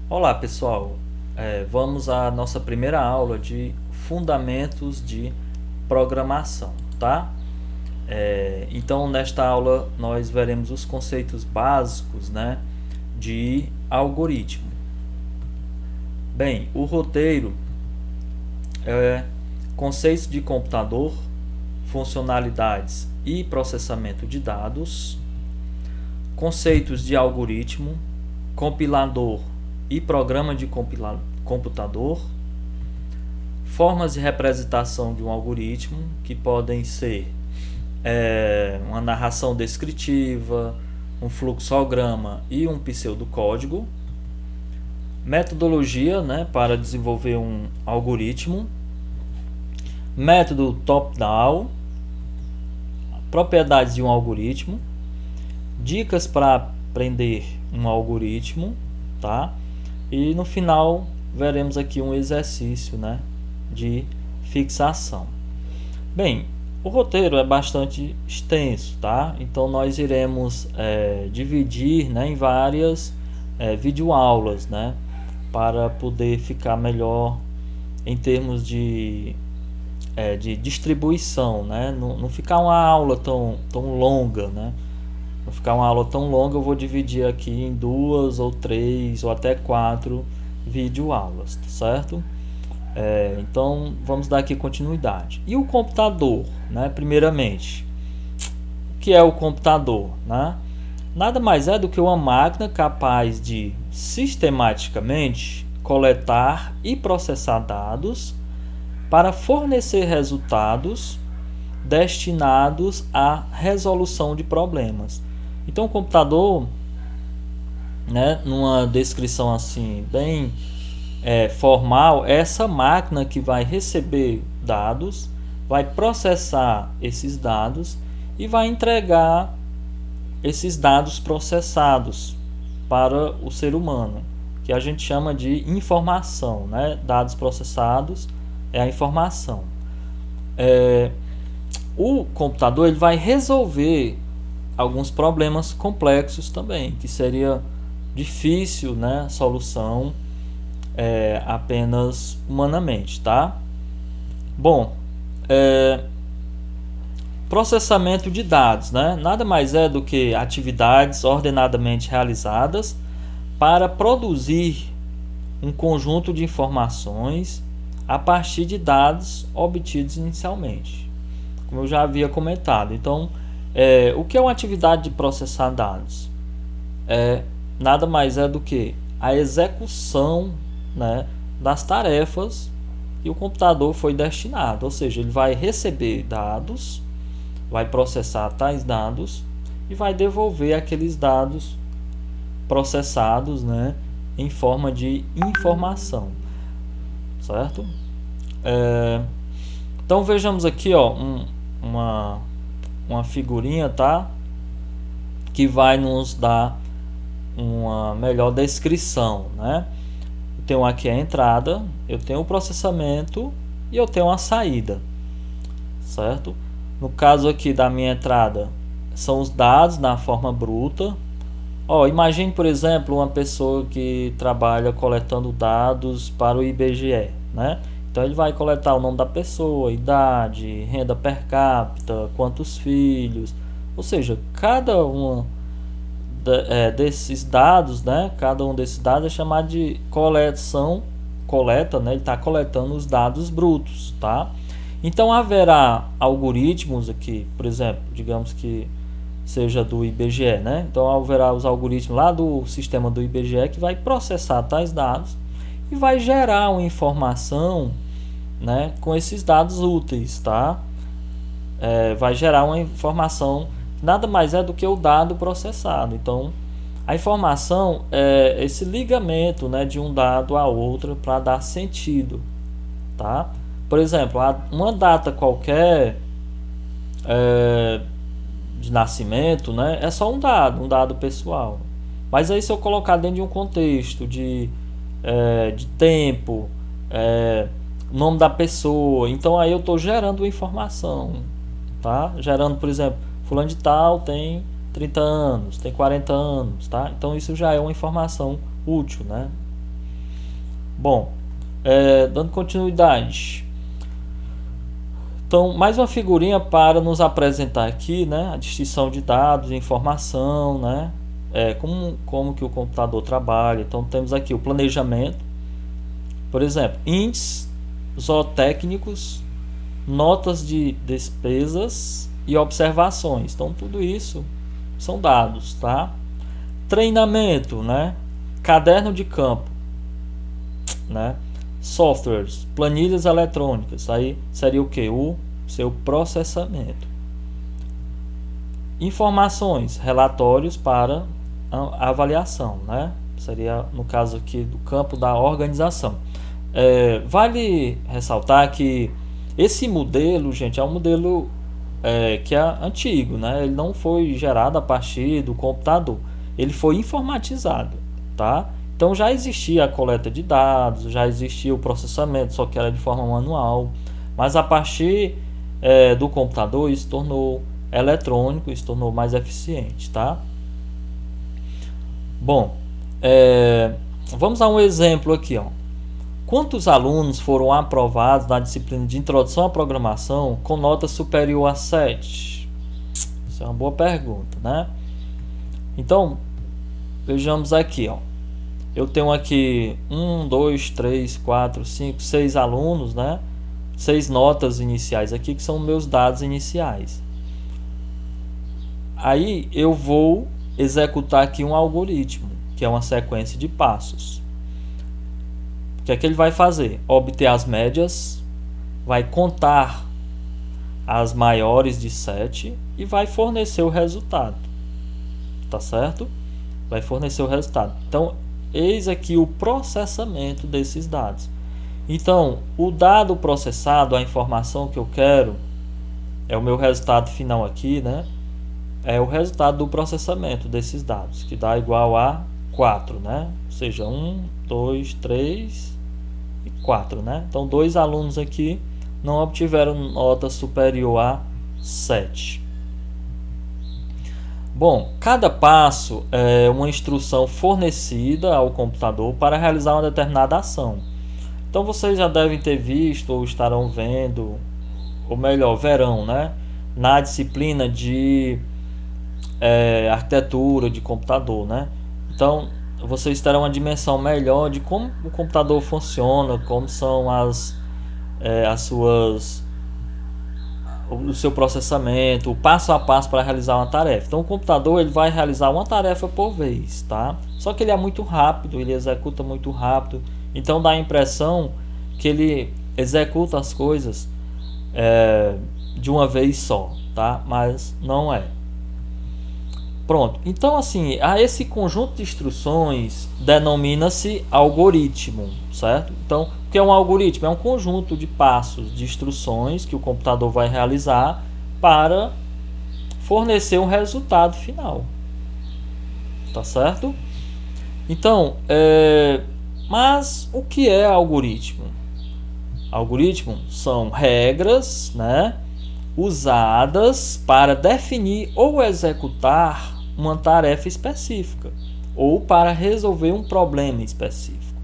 Olá pessoal, vamos à nossa primeira aula de Fundamentos de Programação, tá? Então nesta aula nós veremos os conceitos básicos, né, de algoritmo. Bem, o roteiro é conceitos de computador, funcionalidades e processamento de dados, conceitos de algoritmo, compilador e programa de computador, formas de representação de um algoritmo, que podem ser uma narração descritiva, um fluxograma e um pseudocódigo, metodologia, né, para desenvolver um algoritmo, método top-down, propriedades de um algoritmo, dicas para aprender um algoritmo, tá? E no final veremos aqui um exercício, né, de fixação. Bem, o roteiro é bastante extenso, tá? Então nós iremos dividir, né, em várias videoaulas, né, para poder ficar melhor em termos de distribuição, né? Não ficar uma aula tão longa, né? Não ficar uma aula tão longa, eu vou dividir aqui em 2 ou 3 ou até 4 videoaulas, certo? Então vamos dar aqui continuidade. E o computador, né? Primeiramente, o que é o computador, né? Nada mais é do que uma máquina capaz de sistematicamente coletar e processar dados para fornecer resultados destinados à resolução de problemas. Então o computador, né, numa descrição assim bem formal, é essa máquina que vai receber dados, vai processar esses dados e vai entregar esses dados processados para o ser humano, que a gente chama de informação, né? Dados processados é a informação. O computador ele vai resolver alguns problemas complexos também, que seria difícil, né, a solução apenas humanamente, tá? Bom, processamento de dados, né? Nada mais é do que atividades ordenadamente realizadas para produzir um conjunto de informações a partir de dados obtidos inicialmente, como eu já havia comentado. Então, o que é uma atividade de processar dados? Nada mais é do que a execução, né, das tarefas que o computador foi destinado, ou seja, ele vai receber dados, vai processar tais dados e vai devolver aqueles dados processados, né, em forma de informação, certo? Então vejamos aqui, ó, uma figurinha, tá? Que vai nos dar uma melhor descrição, né? Eu tenho aqui a entrada, eu tenho o processamento e eu tenho a saída, certo? No caso aqui da minha entrada, são os dados na forma bruta. Imagine, por exemplo, uma pessoa que trabalha coletando dados para o IBGE, né? Então ele vai coletar o nome da pessoa, idade, renda per capita, quantos filhos, ou seja, cada um desses dados, né? Cada um desses dados é chamado de coleta, né? Ele está coletando os dados brutos, tá? Então haverá algoritmos aqui, por exemplo, digamos que seja do IBGE, né? Então haverá os algoritmos lá do sistema do IBGE que vai processar tais dados e vai gerar uma informação, né, com esses dados úteis, tá? Vai gerar uma informação que nada mais é do que o dado processado. Então a informação é esse ligamento, né, de um dado a outro para dar sentido, tá? Por exemplo, uma data qualquer de nascimento, né, é só um dado pessoal. Mas aí se eu colocar dentro de um contexto de tempo, nome da pessoa, então aí eu estou gerando informação, tá? Gerando, por exemplo, fulano de tal tem 30 anos, tem 40 anos, tá? Então isso já é uma informação útil, né? Bom, dando continuidade. Então, mais uma figurinha para nos apresentar aqui, né, a distinção de dados, informação, né, como que o computador trabalha. Então, temos aqui o planejamento, por exemplo, índices zootécnicos, notas de despesas e observações. Então, tudo isso são dados, tá? Treinamento, né, caderno de campo, né? Softwares, planilhas eletrônicas, aí seria o que? O seu processamento. Informações, relatórios para a avaliação, né? Seria no caso aqui do campo da organização. Vale ressaltar que esse modelo, gente, é um modelo que é antigo, né? Ele não foi gerado a partir do computador, ele foi informatizado, tá? Então já existia a coleta de dados, já existia o processamento, só que era de forma manual. Mas a partir do computador isso tornou eletrônico, isso tornou mais eficiente, tá? Bom, vamos a um exemplo aqui, ó. Quantos alunos foram aprovados na disciplina de Introdução à Programação com nota superior a 7? Isso é uma boa pergunta, né? Então, vejamos aqui, ó. Eu tenho aqui 1, 2, 3, 4, 5, 6 alunos, né? 6 notas iniciais aqui, que são meus dados iniciais. Aí eu vou executar aqui um algoritmo, que é uma sequência de passos. O que é que ele vai fazer? Obter as médias, vai contar as maiores de 7 e vai fornecer o resultado. Tá certo? Vai fornecer o resultado. Então, eis aqui o processamento desses dados. Então, o dado processado, a informação que eu quero, é o meu resultado final aqui, né? É o resultado do processamento desses dados, que dá igual a 4, né? Ou seja, 1, 2, 3 e 4, né? Então, 2 alunos aqui não obtiveram nota superior a 7. Bom, cada passo é uma instrução fornecida ao computador para realizar uma determinada ação. Então vocês já devem ter visto ou estarão vendo, ou melhor, verão, né? Na disciplina de arquitetura de computador, né? Então vocês terão uma dimensão melhor de como o computador funciona, como são o seu processamento, o passo a passo para realizar uma tarefa. Então o computador ele vai realizar uma tarefa por vez, tá? Só que ele é muito rápido, ele executa muito rápido, então dá a impressão que ele executa as coisas de uma vez só, tá? Mas não é. Pronto, então assim, a esse conjunto de instruções denomina-se algoritmo, certo? Então, o que é um algoritmo? É um conjunto de passos, de instruções que o computador vai realizar para fornecer um resultado final, tá certo? Então, mas o que é algoritmo? Algoritmo são regras, né, usadas para definir ou executar uma tarefa específica ou para resolver um problema específico.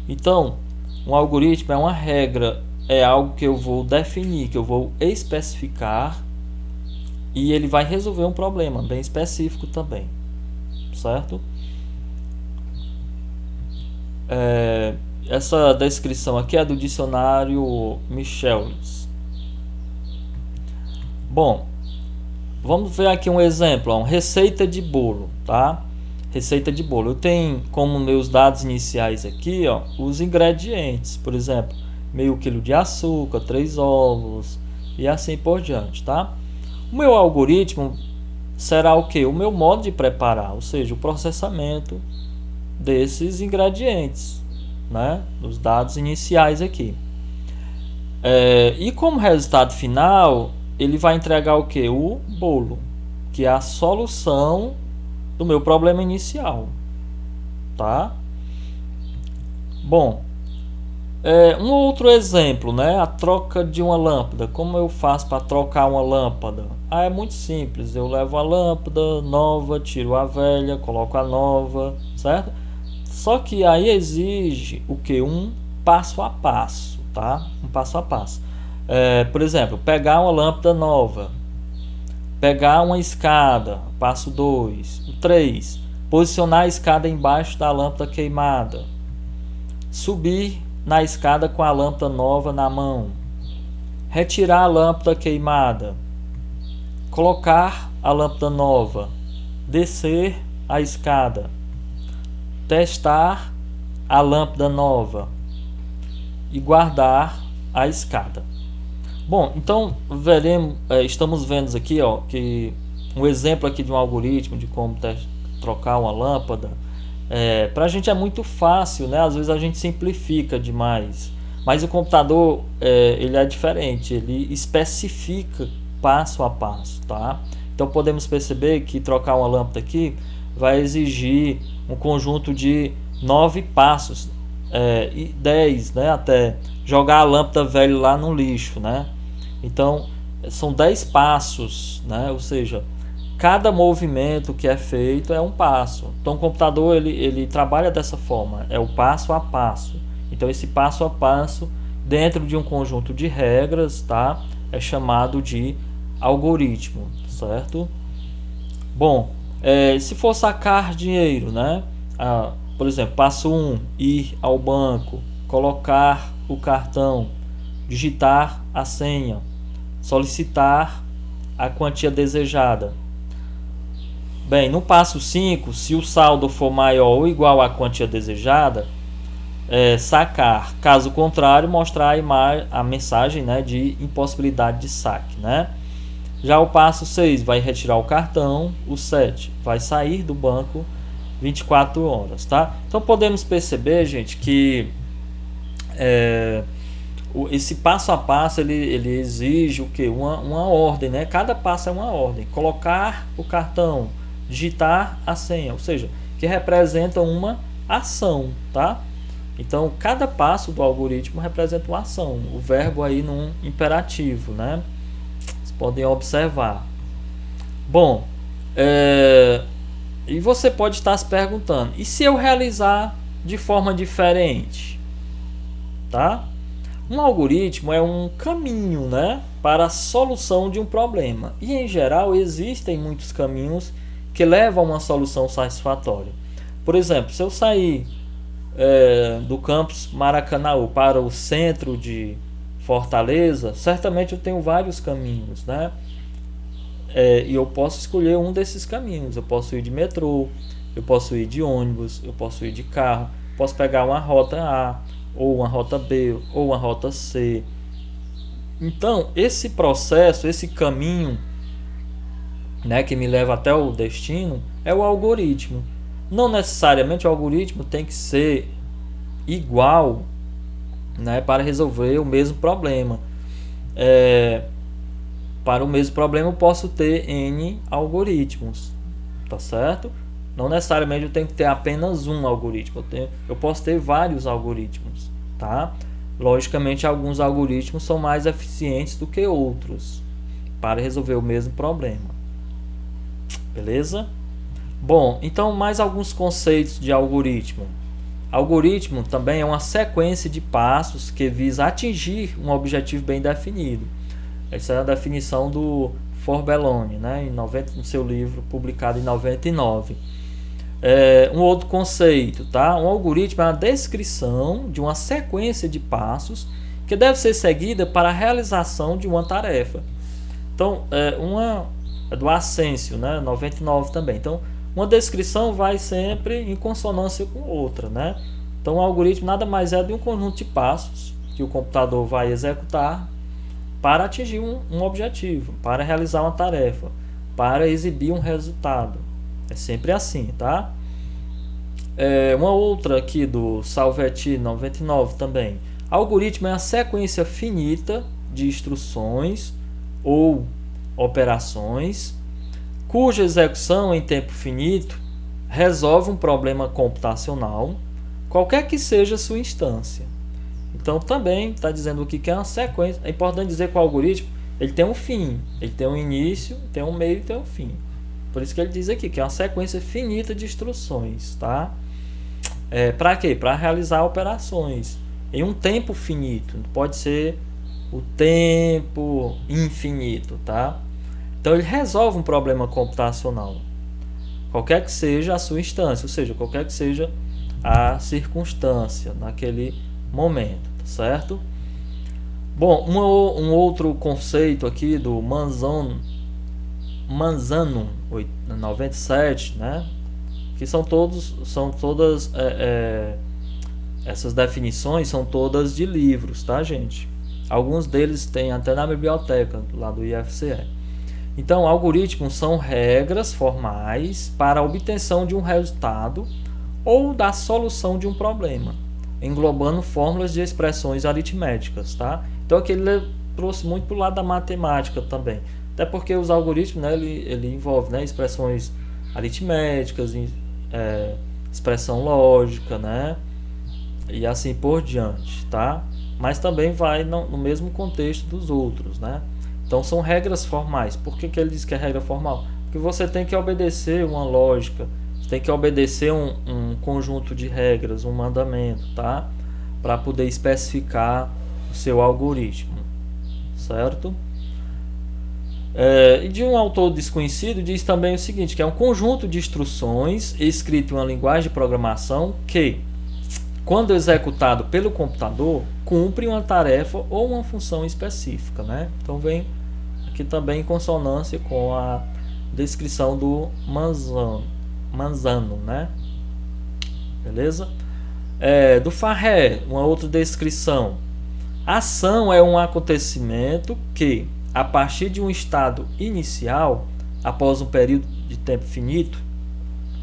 Então, um algoritmo é uma regra, é algo que eu vou definir, que eu vou especificar e ele vai resolver um problema bem específico também, certo? Essa descrição aqui é do dicionário Michaelis. Bom, vamos ver aqui um exemplo, uma receita de bolo, tá? Receita de bolo. Eu tenho como meus dados iniciais aqui, ó, os ingredientes, por exemplo, meio quilo de açúcar, 3 ovos e assim por diante, tá? O meu algoritmo será o que? O meu modo de preparar, ou seja, o processamento desses ingredientes, né? Os dados iniciais aqui. E como resultado final, ele vai entregar o que? O bolo, que é a solução do meu problema inicial, tá? Bom, um outro exemplo, né? A troca de uma lâmpada. Como eu faço para trocar uma lâmpada? É muito simples. Eu levo a lâmpada nova, tiro a velha, coloco a nova, certo? Só que aí exige o que? Um passo a passo, tá? Um passo a passo. Por exemplo, pegar uma lâmpada nova, pegar uma escada, passo 2. O 3, posicionar a escada embaixo da lâmpada queimada, subir na escada com a lâmpada nova na mão, retirar a lâmpada queimada, colocar a lâmpada nova, descer a escada, testar a lâmpada nova e guardar a escada. Bom, então estamos vendo aqui, que um exemplo aqui de um algoritmo de como trocar uma lâmpada. Para a gente é muito fácil, né? Às vezes a gente simplifica demais, mas o computador ele é diferente, ele especifica passo a passo, tá? Então podemos perceber que trocar uma lâmpada aqui vai exigir um conjunto de 9 passos, e 10, né? Até jogar a lâmpada velha lá no lixo, né? Então são 10 passos, né? Ou seja, cada movimento que é feito é um passo. Então o computador ele trabalha dessa forma, é o passo a passo. Então esse passo a passo dentro de um conjunto de regras, tá? É chamado de algoritmo, certo? Bom, se for sacar dinheiro, né? Por exemplo, passo 1, ir ao banco, colocar o cartão, digitar a senha, solicitar a quantia desejada. Bem, no passo 5, se o saldo for maior ou igual à quantia desejada, sacar. Caso contrário, mostrar a mensagem, né, de impossibilidade de saque, né? Já o passo 6 vai retirar o cartão. O 7 vai sair do banco 24 horas, tá? Então podemos perceber, gente, que esse passo a passo ele exige o que? Uma ordem, né? Cada passo é uma ordem. Colocar o cartão, digitar a senha, ou seja, que representa uma ação, tá? Então cada passo do algoritmo representa uma ação. O verbo aí num imperativo, né? Vocês podem observar. Bom, e você pode estar se perguntando: e se eu realizar de forma diferente, tá? Um algoritmo é um caminho, né, para a solução de um problema. E em geral existem muitos caminhos que levam a uma solução satisfatória. Por exemplo, se eu sair do campus Maracanaú para o centro de Fortaleza, certamente eu tenho vários caminhos, né? E eu posso escolher um desses caminhos. Eu posso ir de metrô, eu posso ir de ônibus, eu posso ir de carro, posso pegar uma rota A, ou uma rota B, ou uma rota C. Então, esse processo, esse caminho, né, que me leva até o destino, é o algoritmo. Não necessariamente o algoritmo tem que ser igual, né, para resolver o mesmo problema. Para o mesmo problema eu posso ter N algoritmos, tá certo? Não necessariamente eu tenho que ter apenas um algoritmo, eu posso ter vários algoritmos, tá? Logicamente, alguns algoritmos são mais eficientes do que outros para resolver o mesmo problema, beleza? Bom, então mais alguns conceitos de algoritmo. Algoritmo também é uma sequência de passos que visa atingir um objetivo bem definido. Essa é a definição do Forbelloni, né, no seu livro publicado em 99. Um outro conceito, tá? Um algoritmo é uma descrição de uma sequência de passos que deve ser seguida para a realização de uma tarefa. Então, uma é do Ascencio, né, 99 também. Então, uma descrição vai sempre em consonância com outra, né? Então, o algoritmo nada mais é de um conjunto de passos que o computador vai executar para atingir um objetivo, para realizar uma tarefa, para exibir um resultado. É sempre assim, tá? Uma outra aqui do Salvetti 99 também. Algoritmo é uma sequência finita de instruções ou operações cuja execução em tempo finito resolve um problema computacional, qualquer que seja a sua instância. Então também está dizendo aqui que é uma sequência. É importante dizer que o algoritmo ele tem um fim, ele tem um início, tem um meio e tem um fim. Por isso que ele diz aqui que é uma sequência finita de instruções, tá? Para quê? Para realizar operações em um tempo finito, não pode ser o tempo infinito, tá? Então ele resolve um problema computacional, qualquer que seja a sua instância, ou seja, qualquer que seja a circunstância naquele momento, tá certo? Bom, um outro conceito aqui do Manzano 97, né? Que são todas essas definições são todas de livros, tá, gente? Alguns deles tem até na biblioteca lá do IFCE. Então, algoritmos são regras formais para a obtenção de um resultado ou da solução de um problema, englobando fórmulas de expressões aritméticas, tá? Então, aqui ele trouxe muito para o lado da matemática também, até porque os algoritmos, né, ele envolve, né, expressões aritméticas, expressão lógica, né, e assim por diante, tá? Mas também vai no mesmo contexto dos outros, né? Então são regras formais. Por que ele diz que é regra formal? Porque você tem que obedecer uma lógica, você tem que obedecer um conjunto de regras, um mandamento, tá? Para poder especificar o seu algoritmo, certo? E de um autor desconhecido diz também o seguinte, que é um conjunto de instruções escrito em uma linguagem de programação que, quando executado pelo computador, cumpre uma tarefa ou uma função específica, né? Então vem aqui também em consonância com a descrição do Manzano, né? Beleza? Do Farré, uma outra descrição. Ação é um acontecimento que, a partir de um estado inicial, após um período de tempo finito,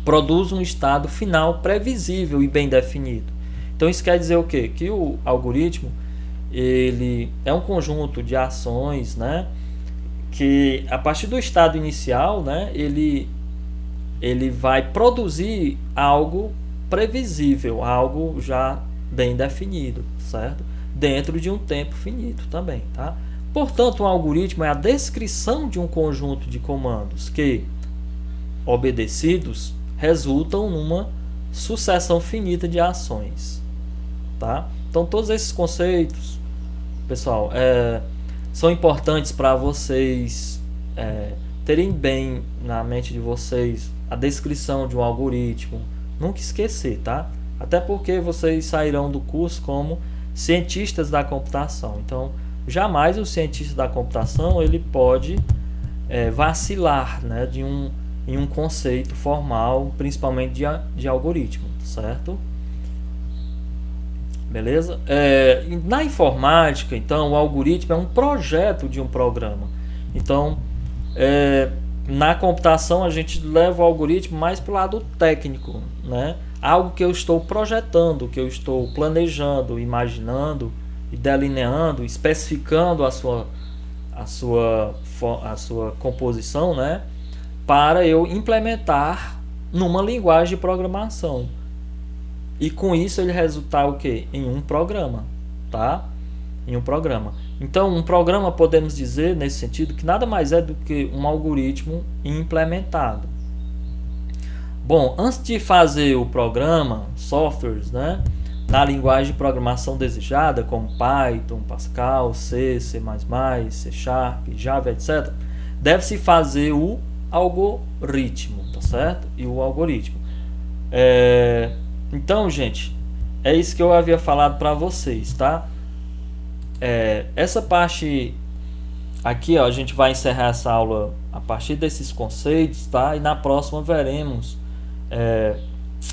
produz um estado final previsível e bem definido. Então isso quer dizer o quê? Que o algoritmo ele é um conjunto de ações, né, que a partir do estado inicial, né, ele vai produzir algo previsível, algo já bem definido, certo? Dentro de um tempo finito também, tá? Portanto, um algoritmo é a descrição de um conjunto de comandos que, obedecidos, resultam numa sucessão finita de ações, tá? Então todos esses conceitos, pessoal, são importantes para vocês terem bem na mente de vocês a descrição de um algoritmo. Nunca esquecer, tá? Até porque vocês sairão do curso como cientistas da computação. Então, jamais o cientista da computação ele pode vacilar, né, em um conceito formal, principalmente de algoritmo, certo? Beleza? Na informática, então, o algoritmo é um projeto de um programa. Então, na computação, a gente leva o algoritmo mais para o lado técnico, né? Algo que eu estou projetando, que eu estou planejando, imaginando e delineando, especificando a sua composição, né? Para eu implementar numa linguagem de programação. E com isso ele resultar o quê? Em um programa, tá? Em um programa. Então, um programa podemos dizer nesse sentido que nada mais é do que um algoritmo implementado. Bom, antes de fazer o programa, softwares, né, na linguagem de programação desejada, como Python, Pascal, C, C++, C Sharp, Java, etc., deve-se fazer o algoritmo, tá certo? E o algoritmo. Então, gente, é isso que eu havia falado para vocês, tá? Essa parte aqui, ó, a gente vai encerrar essa aula a partir desses conceitos, tá? E na próxima veremos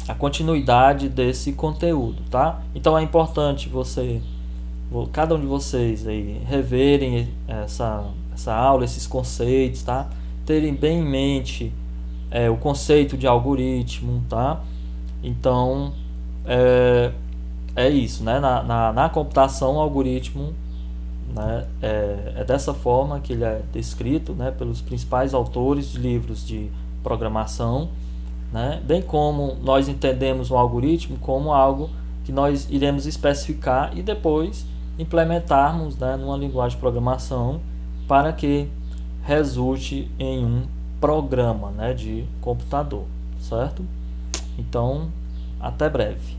a continuidade desse conteúdo, tá? Então é importante cada um de vocês aí reverem essa aula, esses conceitos, tá? Terem bem em mente o conceito de algoritmo, tá? Então é isso, né? Na computação, o algoritmo, né, é dessa forma que ele é descrito, né, pelos principais autores de livros de programação, né, bem como nós entendemos o algoritmo como algo que nós iremos especificar e depois implementarmos, né, numa linguagem de programação para que resulte em um programa, né, de computador, certo? Então, até breve.